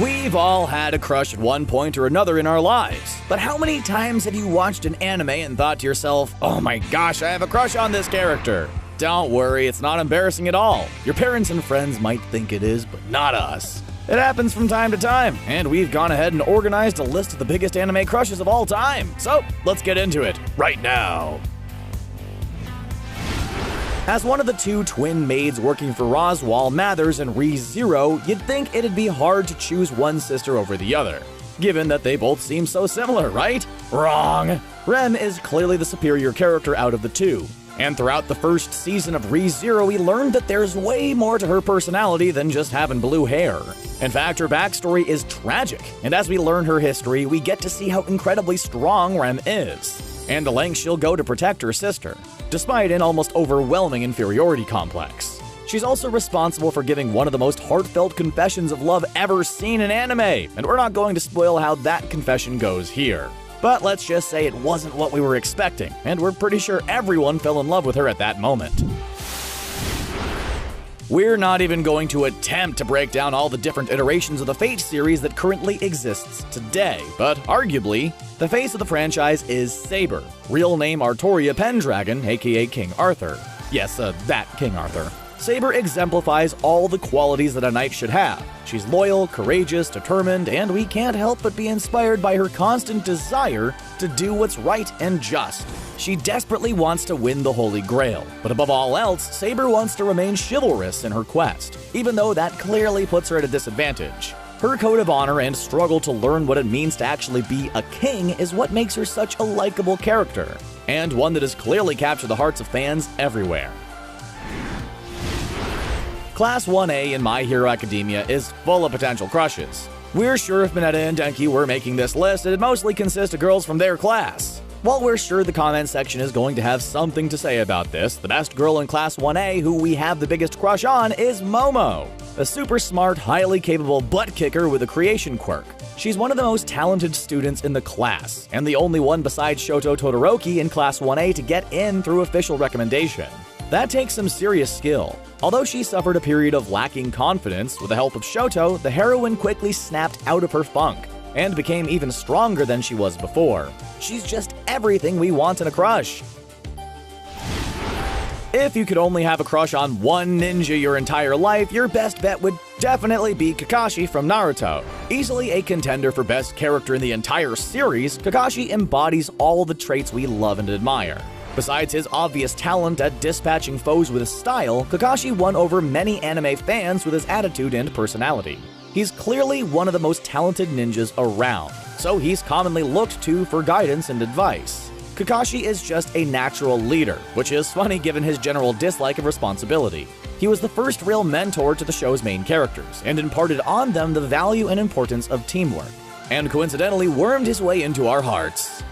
We've all had a crush at one point or another in our lives, but how many times have you watched an anime and thought to yourself, oh my gosh, I have a crush on this character? Don't worry, it's not embarrassing at all. Your parents and friends might think it is, but not us. It happens from time to time, and we've gone ahead and organized a list of the biggest anime crushes of all time. So, let's get into it right now. As one of the two twin maids working for Roswaal Mathers and Re:Zero, you'd think it'd be hard to choose one sister over the other, given that they both seem so similar, right? Wrong! Rem is clearly the superior character out of the two, and throughout the first season of Re:Zero, we learned that there's way more to her personality than just having blue hair. In fact, her backstory is tragic, and as we learn her history, we get to see how incredibly strong Rem is, and the lengths she'll go to protect her sister, despite an almost overwhelming inferiority complex. She's also responsible for giving one of the most heartfelt confessions of love ever seen in anime, and we're not going to spoil how that confession goes here. But let's just say it wasn't what we were expecting, and we're pretty sure everyone fell in love with her at that moment. We're not even going to attempt to break down all the different iterations of the Fate series that currently exists today, but arguably, the face of the franchise is Saber, real name Artoria Pendragon, aka King Arthur. Yes, that King Arthur. Saber exemplifies all the qualities that a knight should have. She's loyal, courageous, determined, and we can't help but be inspired by her constant desire to do what's right and just. She desperately wants to win the Holy Grail, but above all else, Saber wants to remain chivalrous in her quest, even though that clearly puts her at a disadvantage. Her code of honor and struggle to learn what it means to actually be a king is what makes her such a likable character, and one that has clearly captured the hearts of fans everywhere. Class 1A in My Hero Academia is full of potential crushes. We're sure if Mineta and Denki were making this list, it'd mostly consist of girls from their class. While we're sure the comment section is going to have something to say about this, the best girl in Class 1A who we have the biggest crush on is Momo, a super smart, highly capable butt kicker with a creation quirk. She's one of the most talented students in the class, and the only one besides Shoto Todoroki in Class 1A to get in through official recommendation. That takes some serious skill. Although she suffered a period of lacking confidence, with the help of Shoto, the heroine quickly snapped out of her funk and became even stronger than she was before. She's just everything we want in a crush. If you could only have a crush on one ninja your entire life, your best bet would definitely be Kakashi from Naruto. Easily a contender for best character in the entire series, Kakashi embodies all the traits we love and admire. Besides his obvious talent at dispatching foes with style, Kakashi won over many anime fans with his attitude and personality. He's clearly one of the most talented ninjas around, so he's commonly looked to for guidance and advice. Kakashi is just a natural leader, which is funny given his general dislike of responsibility. He was the first real mentor to the show's main characters, and imparted on them the value and importance of teamwork, and coincidentally wormed his way into our hearts.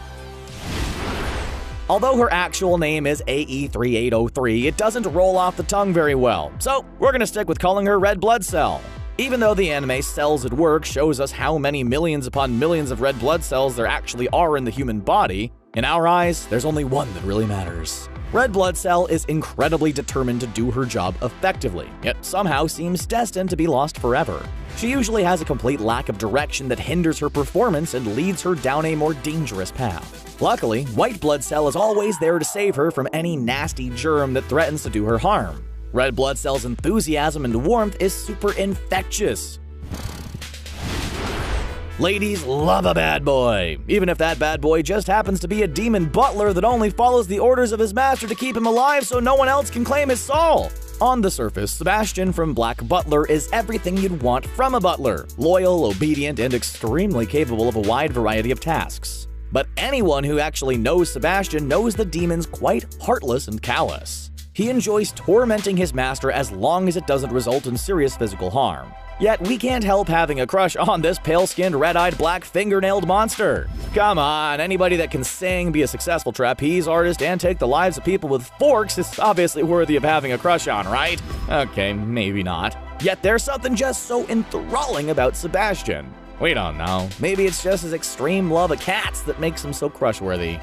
Although her actual name is AE3803, it doesn't roll off the tongue very well, so we're gonna stick with calling her Red Blood Cell. Even though the anime Cells at Work shows us how many millions upon millions of red blood cells there actually are in the human body, in our eyes, there's only one that really matters. Red Blood Cell is incredibly determined to do her job effectively, yet somehow seems destined to be lost forever. She usually has a complete lack of direction that hinders her performance and leads her down a more dangerous path. Luckily, White Blood Cell is always there to save her from any nasty germ that threatens to do her harm. Red Blood Cell's enthusiasm and warmth is super infectious. Ladies love a bad boy, even if that bad boy just happens to be a demon butler that only follows the orders of his master to keep him alive so no one else can claim his soul. On the surface, Sebastian from Black Butler is everything you'd want from a butler, loyal, obedient, and extremely capable of a wide variety of tasks. But anyone who actually knows Sebastian knows the demon's quite heartless and callous. He enjoys tormenting his master as long as it doesn't result in serious physical harm. Yet we can't help having a crush on this pale-skinned, red-eyed, black-fingernailed monster. Come on, anybody that can sing, be a successful trapeze artist, and take the lives of people with forks is obviously worthy of having a crush on, right? Okay, maybe not. Yet there's something just so enthralling about Sebastian. We don't know. Maybe it's just his extreme love of cats that makes him so crush-worthy.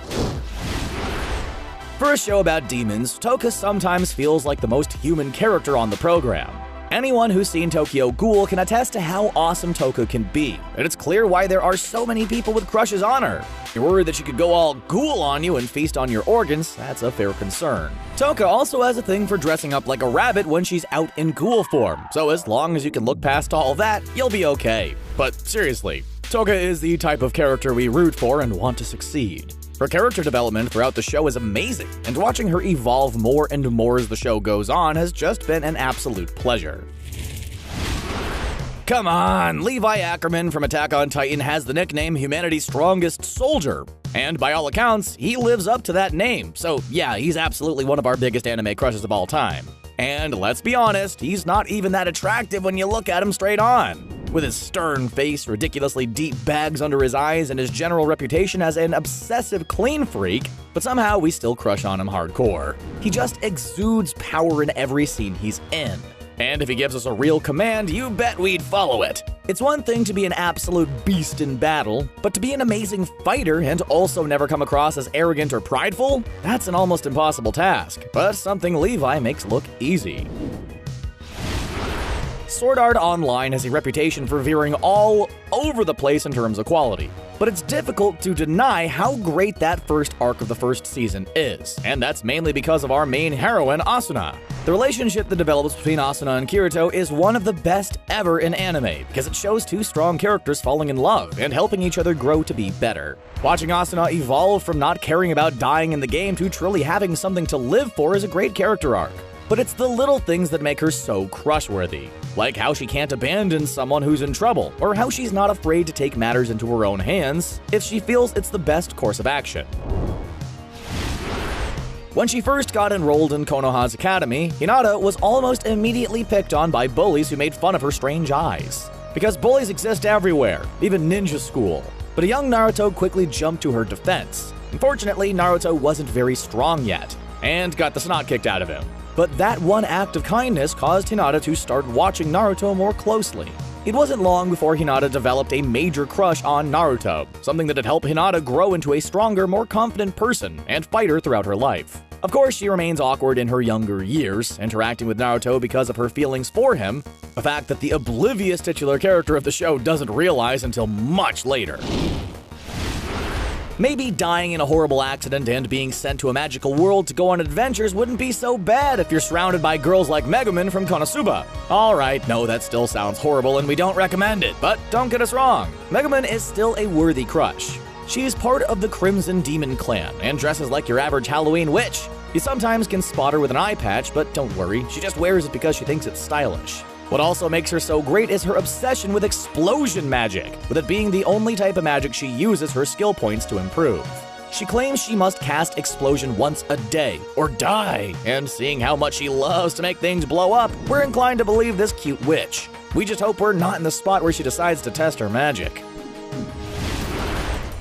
For a show about demons, Toka sometimes feels like the most human character on the program. Anyone who's seen Tokyo Ghoul can attest to how awesome Toka can be, and it's clear why there are so many people with crushes on her. You're worried that she could go all ghoul on you and feast on your organs? That's a fair concern. Toka also has a thing for dressing up like a rabbit when she's out in ghoul form, so as long as you can look past all that, you'll be okay. But seriously, Toka is the type of character we root for and want to succeed. Her character development throughout the show is amazing, and watching her evolve more and more as the show goes on has just been an absolute pleasure. Come on, Levi Ackerman from Attack on Titan has the nickname Humanity's Strongest Soldier, and by all accounts, he lives up to that name, so yeah, he's absolutely one of our biggest anime crushes of all time. And let's be honest, he's not even that attractive when you look at him straight on. With his stern face, ridiculously deep bags under his eyes, and his general reputation as an obsessive clean freak, but somehow we still crush on him hardcore. He just exudes power in every scene he's in. And if he gives us a real command, you bet we'd follow it. It's one thing to be an absolute beast in battle, but to be an amazing fighter and also never come across as arrogant or prideful? That's an almost impossible task, but something Levi makes look easy. Sword Art Online has a reputation for veering all over the place in terms of quality, but it's difficult to deny how great that first arc of the first season is, and that's mainly because of our main heroine, Asuna. The relationship that develops between Asuna and Kirito is one of the best ever in anime, because it shows two strong characters falling in love and helping each other grow to be better. Watching Asuna evolve from not caring about dying in the game to truly having something to live for is a great character arc. But it's the little things that make her so crush-worthy, like how she can't abandon someone who's in trouble, or how she's not afraid to take matters into her own hands if she feels it's the best course of action. When she first got enrolled in Konoha's academy, Hinata was almost immediately picked on by bullies who made fun of her strange eyes. Because bullies exist everywhere, even ninja school. But a young Naruto quickly jumped to her defense. Unfortunately, Naruto wasn't very strong yet, and got the snot kicked out of him. But that one act of kindness caused Hinata to start watching Naruto more closely. It wasn't long before Hinata developed a major crush on Naruto, something that had helped Hinata grow into a stronger, more confident person and fighter throughout her life. Of course, she remains awkward in her younger years, interacting with Naruto because of her feelings for him, a fact that the oblivious titular character of the show doesn't realize until much later. Maybe dying in a horrible accident and being sent to a magical world to go on adventures wouldn't be so bad if you're surrounded by girls like Megumin from Konosuba. Alright, no, that still sounds horrible and we don't recommend it, but don't get us wrong, Megumin is still a worthy crush. She is part of the Crimson Demon clan and dresses like your average Halloween witch. You sometimes can spot her with an eye patch, but don't worry, she just wears it because she thinks it's stylish. What also makes her so great is her obsession with explosion magic, with it being the only type of magic she uses her skill points to improve. She claims she must cast explosion once a day, or die, and seeing how much she loves to make things blow up, we're inclined to believe this cute witch. We just hope we're not in the spot where she decides to test her magic.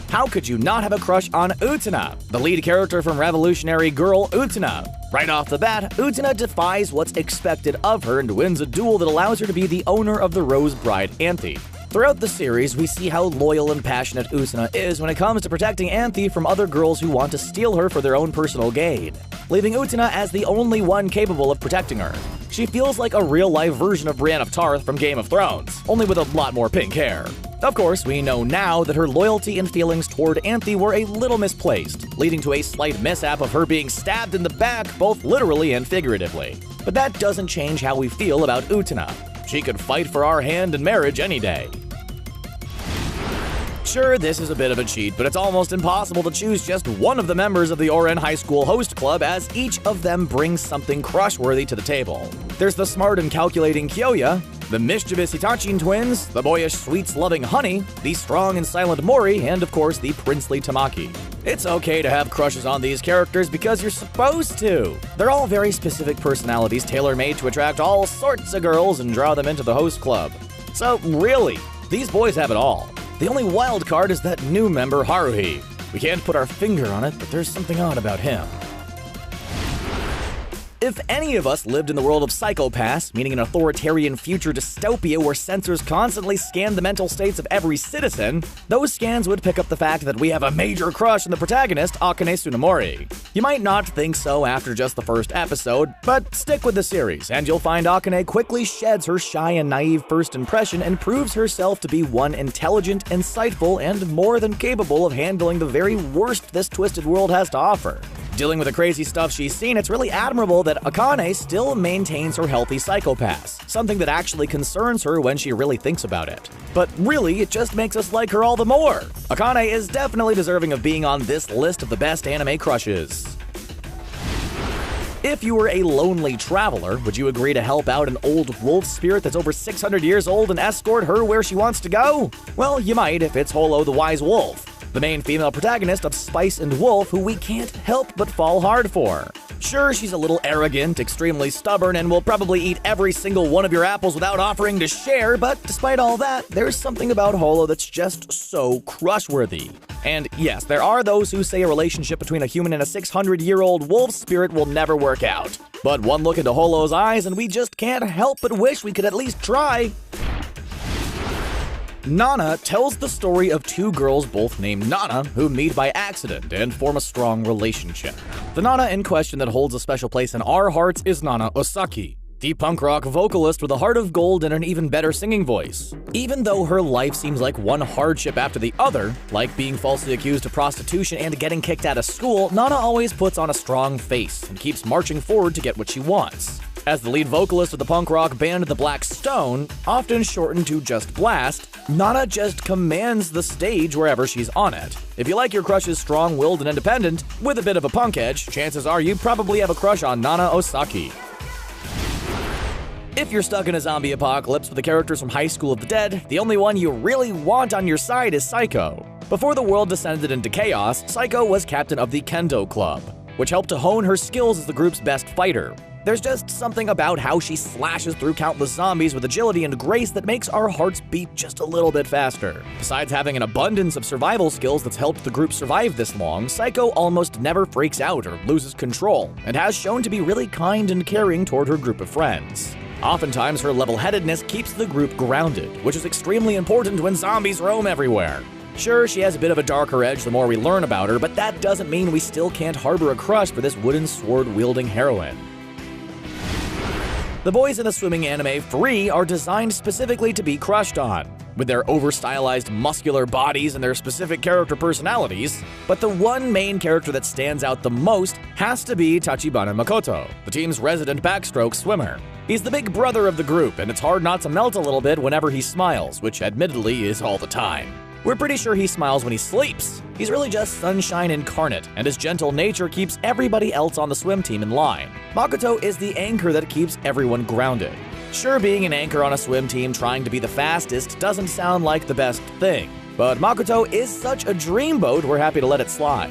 How could you not have a crush on Utena, the lead character from Revolutionary Girl Utena? Right off the bat, Utena defies what's expected of her and wins a duel that allows her to be the owner of the Rose Bride Anthy. Throughout the series, we see how loyal and passionate Utena is when it comes to protecting Anthy from other girls who want to steal her for their own personal gain, leaving Utena as the only one capable of protecting her. She feels like a real-life version of Brienne of Tarth from Game of Thrones, only with a lot more pink hair. Of course, we know now that her loyalty and feelings toward Anthy were a little misplaced, leading to a slight mishap of her being stabbed in the back both literally and figuratively. But that doesn't change how we feel about Utena. She could fight for our hand in marriage any day. Sure, this is a bit of a cheat, but it's almost impossible to choose just one of the members of the Ouran High School Host Club, as each of them brings something crush-worthy to the table. There's the smart and calculating Kyoya, the mischievous Hitachin twins, the boyish sweets-loving Honey, the strong and silent Mori, and of course the princely Tamaki. It's okay to have crushes on these characters because you're supposed to. They're all very specific personalities tailor-made to attract all sorts of girls and draw them into the host club. So really, these boys have it all. The only wild card is that new member, Haruhi. We can't put our finger on it, but there's something odd about him. If any of us lived in the world of Psycho-Pass, meaning an authoritarian future dystopia where sensors constantly scan the mental states of every citizen, those scans would pick up the fact that we have a major crush on the protagonist, Akane Tsunemori. You might not think so after just the first episode, but stick with the series, and you'll find Akane quickly sheds her shy and naive first impression and proves herself to be one intelligent, insightful, and more than capable of handling the very worst this twisted world has to offer. Dealing with the crazy stuff she's seen, it's really admirable that Akane still maintains her healthy Psycho-Pass, something that actually concerns her when she really thinks about it. But really, it just makes us like her all the more. Akane is definitely deserving of being on this list of the best anime crushes. If you were a lonely traveler, would you agree to help out an old wolf spirit that's over 600 years old and escort her where she wants to go? Well, you might if it's Holo the Wise Wolf, the main female protagonist of Spice and Wolf, who we can't help but fall hard for. Sure, she's a little arrogant, extremely stubborn, and will probably eat every single one of your apples without offering to share, but despite all that, there's something about Holo that's just so crush-worthy. And yes, there are those who say a relationship between a human and a 600-year-old wolf spirit will never work out. But one look into Holo's eyes and we just can't help but wish we could at least try. Nana tells the story of two girls both named Nana who meet by accident and form a strong relationship. The Nana in question that holds a special place in our hearts is Nana Osaki, the punk rock vocalist with a heart of gold and an even better singing voice. Even though her life seems like one hardship after the other, like being falsely accused of prostitution and getting kicked out of school, Nana always puts on a strong face and keeps marching forward to get what she wants. As the lead vocalist of the punk rock band The Black Stone, often shortened to just Blast, Nana just commands the stage wherever she's on it. If you like your crushes strong-willed and independent, with a bit of a punk edge, chances are you probably have a crush on Nana Osaki. If you're stuck in a zombie apocalypse with the characters from High School of the Dead, the only one you really want on your side is Saiko. Before the world descended into chaos, Saiko was captain of the Kendo Club, which helped to hone her skills as the group's best fighter. There's just something about how she slashes through countless zombies with agility and grace that makes our hearts beat just a little bit faster. Besides having an abundance of survival skills that's helped the group survive this long, Saiko almost never freaks out or loses control, and has shown to be really kind and caring toward her group of friends. Oftentimes, her level-headedness keeps the group grounded, which is extremely important when zombies roam everywhere. Sure, she has a bit of a darker edge the more we learn about her, but that doesn't mean we still can't harbor a crush for this wooden sword-wielding heroine. The boys in the swimming anime Free are designed specifically to be crushed on, with their over-stylized muscular bodies and their specific character personalities, but the one main character that stands out the most has to be Tachibana Makoto, the team's resident backstroke swimmer. He's the big brother of the group, and it's hard not to melt a little bit whenever he smiles, which admittedly is all the time. We're pretty sure he smiles when he sleeps. He's really just sunshine incarnate, and his gentle nature keeps everybody else on the swim team in line. Makoto is the anchor that keeps everyone grounded. Sure, being an anchor on a swim team trying to be the fastest doesn't sound like the best thing, but Makoto is such a dreamboat we're happy to let it slide.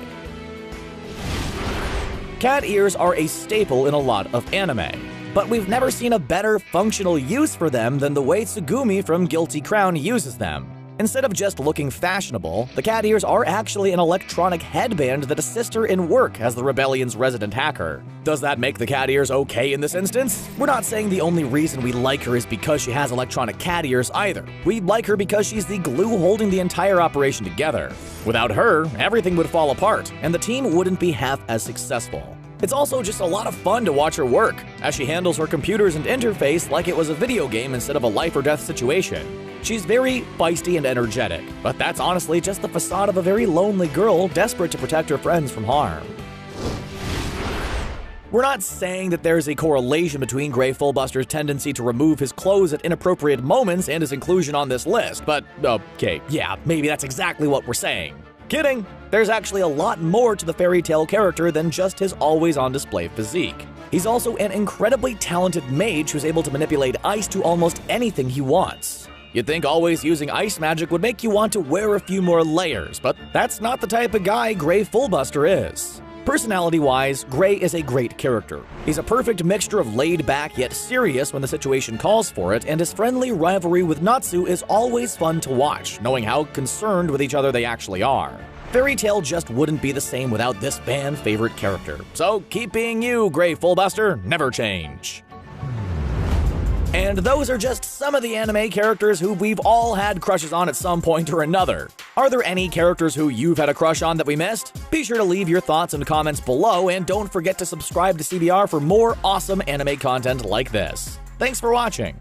Cat ears are a staple in a lot of anime, but we've never seen a better functional use for them than the way Tsugumi from Guilty Crown uses them. Instead of just looking fashionable, the cat ears are actually an electronic headband that assists her in work as the Rebellion's resident hacker. Does that make the cat ears okay in this instance? We're not saying the only reason we like her is because she has electronic cat ears either. We like her because she's the glue holding the entire operation together. Without her, everything would fall apart, and the team wouldn't be half as successful. It's also just a lot of fun to watch her work, as she handles her computers and interface like it was a video game instead of a life-or-death situation. She's very feisty and energetic, but that's honestly just the facade of a very lonely girl desperate to protect her friends from harm. We're not saying that there's a correlation between Gray Fullbuster's tendency to remove his clothes at inappropriate moments and his inclusion on this list, but okay, yeah, maybe that's exactly what we're saying. Kidding! There's actually a lot more to the fairy tale character than just his always-on-display physique. He's also an incredibly talented mage who's able to manipulate ice to almost anything he wants. You'd think always using ice magic would make you want to wear a few more layers, but that's not the type of guy Gray Fullbuster is. Personality-wise, Gray is a great character. He's a perfect mixture of laid-back yet serious when the situation calls for it, and his friendly rivalry with Natsu is always fun to watch, knowing how concerned with each other they actually are. Fairy Tail just wouldn't be the same without this fan favorite character. So keep being you, Gray Fullbuster, never change. And those are just some of the anime characters who we've all had crushes on at some point or another. Are there any characters who you've had a crush on that we missed? Be sure to leave your thoughts and comments below, and don't forget to subscribe to CBR for more awesome anime content like this. Thanks for watching.